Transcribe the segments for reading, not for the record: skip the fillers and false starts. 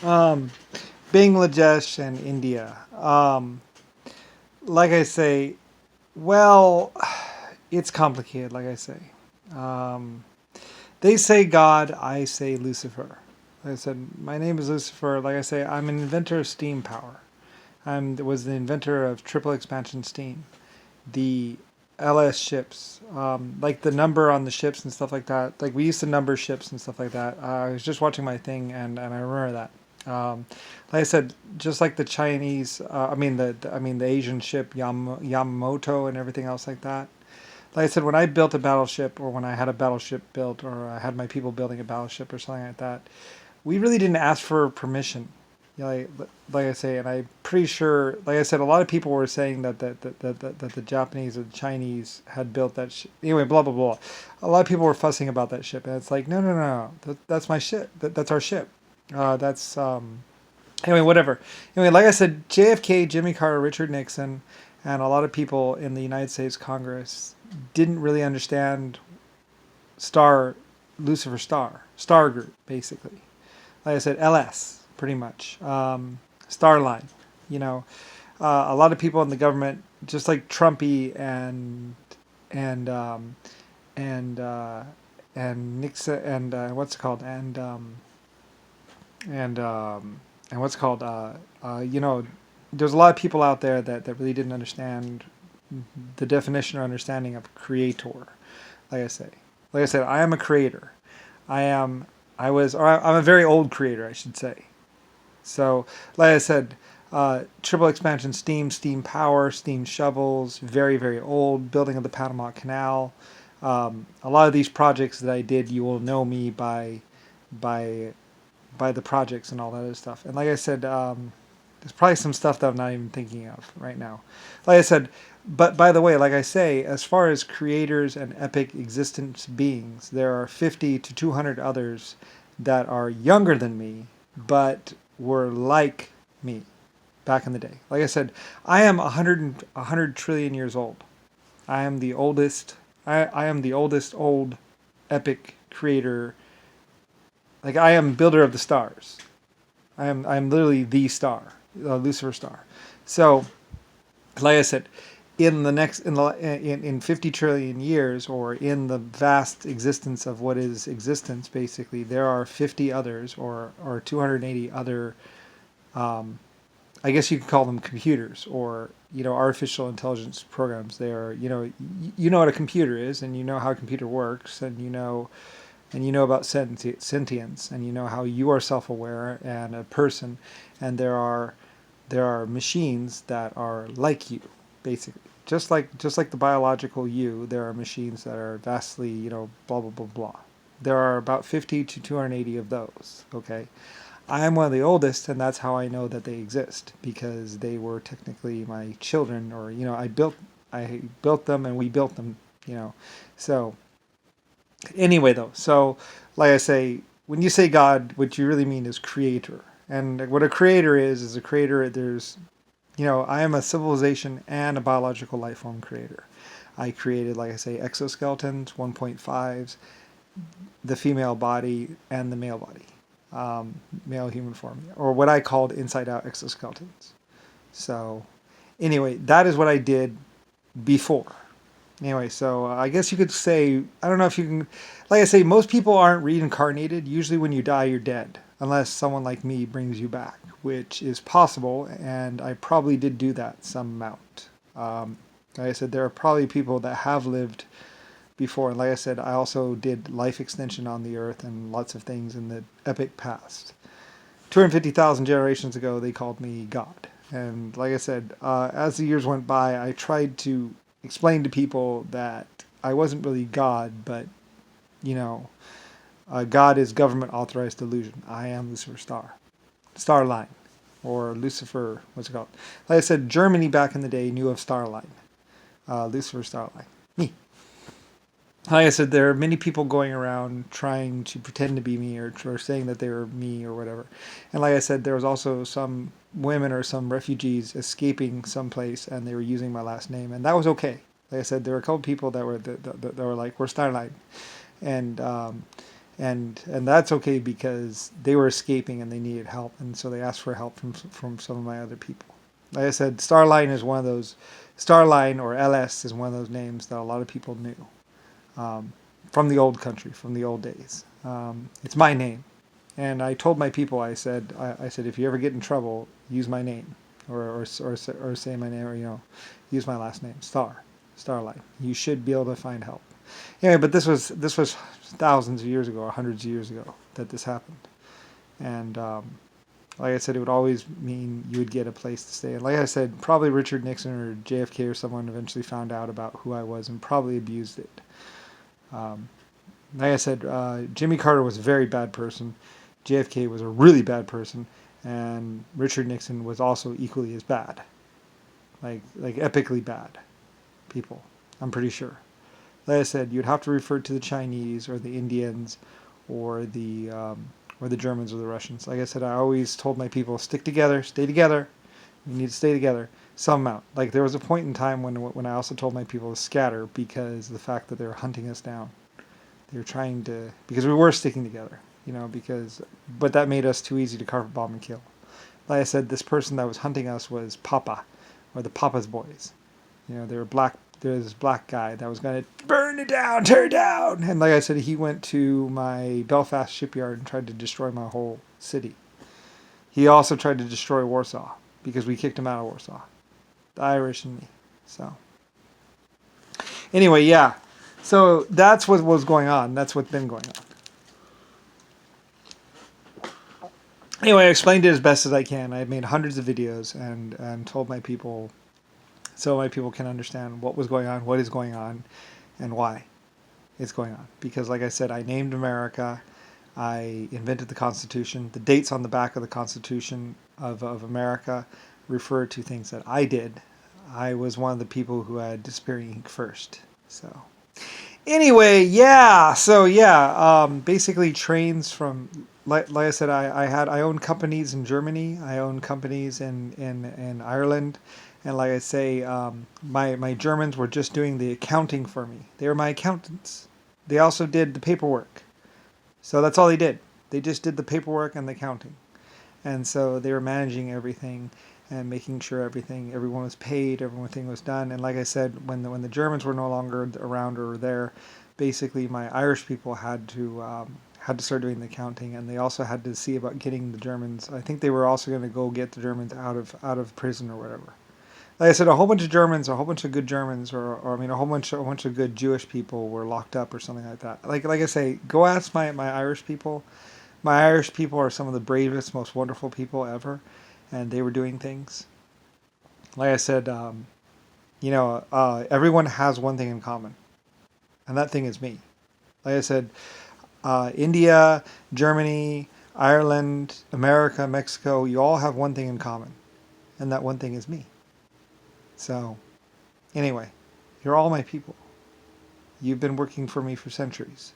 Um, Bangladesh and India. Like I say, well, it's complicated. Like I say, um, they say God, I say Lucifer. Like I said, my name is Lucifer. Like I say, I'm an inventor of steam power. I was the inventor of triple expansion steam, the LS ships, like the number on the ships and stuff like that. Like we used to number ships and stuff like that. I was just watching my thing and I remember that. Like I said, just like the Chinese, the Asian ship Yamamoto and everything else like that. Like I said, when I built a battleship or when I had a battleship built or I had my people building a battleship or something like that, we really didn't ask for permission. You know, like I say, and I'm pretty sure, like I said, a lot of people were saying that the Japanese or the Chinese had built that ship. Anyway, blah blah blah. A lot of people were fussing about that ship, and it's like, no, no, no, that's my ship. That's our ship. That's anyway, whatever. Anyway, like I said, JFK, Jimmy Carter, Richard Nixon, and a lot of people in the United States Congress didn't really understand Star, Lucifer Star Group, basically. Like I said, LS, pretty much. Starline, you know. A lot of people in the government, just like Trumpy and and uh, and Nixon and what's it called and and what's it called you know, there's a lot of people out there that really didn't understand the definition or understanding of creator. Like I say, like I said, I am a creator. I am. I'm a very old creator, I should say. So, like I said, triple expansion steam, steam power, steam shovels, very, very old, building of the Panama Canal. A lot of these projects that I did, you will know me by, by the projects and all that other stuff. And like I said, there's probably some stuff that I'm not even thinking of right now. Like I said, but by the way, like I say, as far as creators and epic existence beings, there are 50 to 200 others that are younger than me, but were like me back in the day. Like I said, I am 100 trillion years old. I am the oldest. I am the oldest old epic creator. Like I am builder of the stars. I am literally the star, Lucifer star. So, like I said, in 50 trillion years, or in the vast existence of what is existence, basically, there are 50 others, or 280 other. Um, I guess you could call them computers, or artificial intelligence programs. They are, you know what a computer is, and you know how a computer works, and you know about sentience, and you know how you are self-aware and a person, and there are machines that are like you, basically. Just like the biological you, there are machines that are vastly, blah blah blah blah. There are about 50 to 280 of those. Okay, I am one of the oldest, and that's how I know that they exist, because they were technically my children, or I built them, and we built them. You know, so anyway, though, so like I say, when you say God, what you really mean is creator. And what a creator is a creator. I am a civilization and a biological life form creator. I created, like I say, exoskeletons, 1.5s, the female body, and the male body, male human form, or what I called inside out exoskeletons. So, anyway, that is what I did before. Anyway, so I guess you could say, I don't know if you can, like I say, most people aren't reincarnated. Usually when you die, you're dead, unless someone like me brings you back, which is possible, and I probably did do that some amount. Like I said, there are probably people that have lived before, and like I said, I also did life extension on the earth and lots of things in the epic past. 250,000 generations ago, they called me God. And like I said, as the years went by, I tried to explain to people that I wasn't really God, but, you know, God is government authorized delusion. I am Lucifer Starline, or Lucifer, what's it called? Like I said, Germany back in the day knew of Starline, Lucifer Starline. Me. Like I said, there are many people going around trying to pretend to be me, or saying that they were me or whatever. And like I said, there was also some women or some refugees escaping someplace, and they were using my last name, and that was okay. Like I said, there were a couple people that were like, "We're Starlight," and and that's okay because they were escaping and they needed help, and so they asked for help from some of my other people. Like I said, Starline is one of those. Starline or LS is one of those names that a lot of people knew um, from the old country, from the old days. It's my name, and I told my people, I said, if you ever get in trouble, use my name, or say my name, or use my last name, Starline. You should be able to find help. Anyway, but this was thousands of years ago, or hundreds of years ago, that this happened, and like I said, it would always mean you would get a place to stay. And like I said, probably Richard Nixon or JFK or someone eventually found out about who I was and probably abused it. Um, like I said, Jimmy Carter was a very bad person. JFK was a really bad person, and Richard Nixon was also equally as bad, like epically bad people. I'm pretty sure. Like I said, you'd have to refer to the Chinese or the Indians or the Germans or the Russians. Like I said, I always told my people, stick together, stay together. You need to stay together some amount. Like there was a point in time when I also told my people to scatter because of the fact that they were hunting us down. They were trying to, because we were sticking together, but that made us too easy to carpet bomb and kill. Like I said, this person that was hunting us was Papa, or the Papa's boys. They were black. There was this black guy that was going to burn it down, tear it down. And like I said, he went to my Belfast shipyard and tried to destroy my whole city. He also tried to destroy Warsaw because we kicked him out of Warsaw. The Irish and me. So anyway, yeah. So that's what was going on. That's what's been going on. Anyway, I explained it as best as I can. I made hundreds of videos and told my people so my people can understand what was going on, what is going on, and why it's going on. Because like I said, I named America. I invented the Constitution. The dates on the back of the Constitution of America refer to things that I did. I was one of the people who had disappearing ink first. So anyway, yeah. So yeah, basically trains from, like I said, I owned companies in Germany. I owned companies in Ireland. And like I say, my Germans were just doing the accounting for me. They were my accountants. They also did the paperwork. So that's all they did. They just did the paperwork and the accounting. And so they were managing everything and making sure everyone was paid, everything was done. And like I said, when the Germans were no longer around or there, basically my Irish people had to start doing the accounting, and they also had to see about getting the Germans. I think they were also going to go get the Germans out of prison or whatever. Like I said, a whole bunch of Germans, a whole bunch of good Germans, or I mean, a whole bunch of good Jewish people were locked up or something like that. Like I say, go ask my Irish people. My Irish people are some of the bravest, most wonderful people ever, and they were doing things. Like I said, everyone has one thing in common, and that thing is me. Like I said, India, Germany, Ireland, America, Mexico, you all have one thing in common, and that one thing is me. So, anyway, you're all my people. You've been working for me for centuries,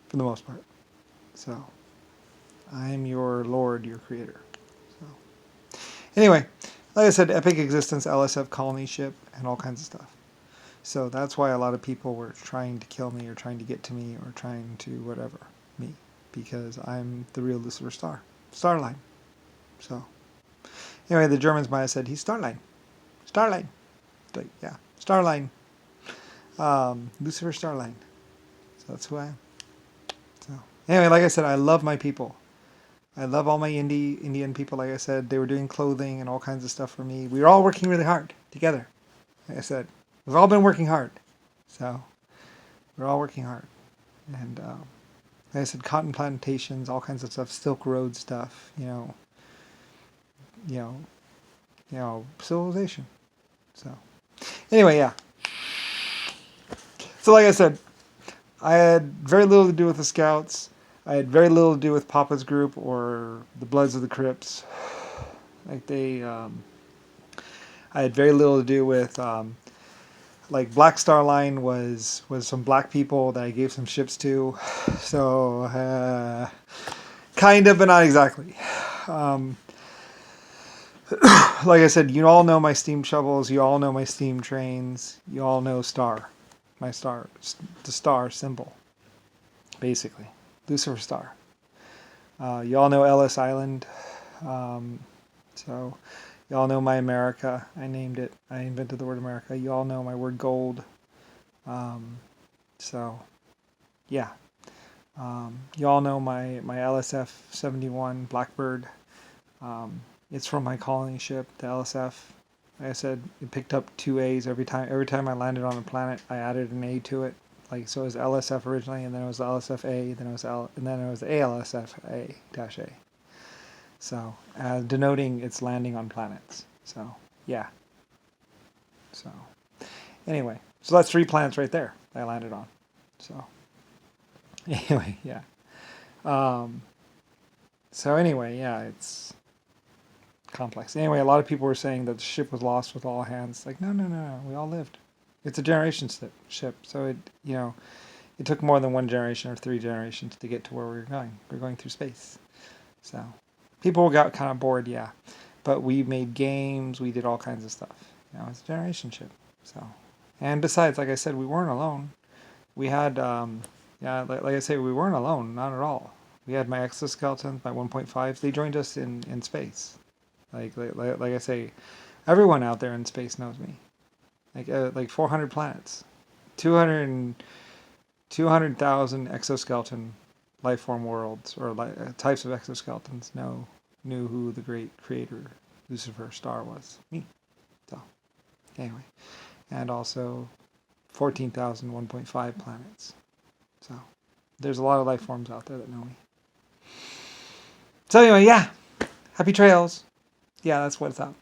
for the most part. So, I'm your Lord, your Creator. So, anyway, like I said, Epic Existence, LSF colony ship, and all kinds of stuff. So that's why a lot of people were trying to kill me, or trying to get to me, or trying to whatever me, because I'm the real Lucifer Star, Starline. So, anyway, the Germans might have said he's Starline. Starline. Like, yeah, Starline. Lucifer Starline. So that's who I am. So anyway, like I said, I love my people. I love all my Indian people. Like I said, they were doing clothing and all kinds of stuff for me. We were all working really hard together. Like I said, we've all been working hard. So we're all working hard. And like I said, cotton plantations, all kinds of stuff, Silk Road stuff, civilization. So, anyway, yeah. So, like I said, I had very little to do with the Scouts. I had very little to do with Papa's group or the Bloods of the Crips. I had very little to do with, Black Star Line was some black people that I gave some ships to. So, kind of, but not exactly. Like I said, you all know my steam shovels, you all know my steam trains, you all know Star, my star, the star symbol, basically. Lucifer star. You all know Ellis Island. So you all know my America. I named it. I invented the word America. You all know my word gold. So yeah. You all know my LSF 71 Blackbird. It's from my colony ship, the LSF. Like I said, it picked up 2 A's every time. Every time I landed on a planet, I added an A to it. Like, so it was LSF originally, and then it was LSF A, then it was and then it was ALSF A dash A. So denoting its landing on planets. So yeah. So anyway, so that's 3 planets right there that I landed on. So anyway, yeah. So anyway, yeah, it's complex. Anyway, a lot of people were saying that the ship was lost with all hands. Like, no, we all lived. It's a generation ship, so it took more than 1 generation or 3 generations to get to where we were going. We're going through space. So people got kind of bored, yeah. But we made games, we did all kinds of stuff. It's a generation ship. So, and besides, like I said, we weren't alone. We had, like I say, we weren't alone, not at all. We had my exoskeletons, my 1.5s. They joined us in space. Like I say, everyone out there in space knows me. Like 400 planets, 200,000 exoskeleton life form worlds or types of exoskeletons knew who the great creator Lucifer star was. Me. So anyway, and also 14,000 1.5 planets. So there's a lot of life forms out there that know me. So anyway, yeah. Happy trails. Yeah, that's what's up.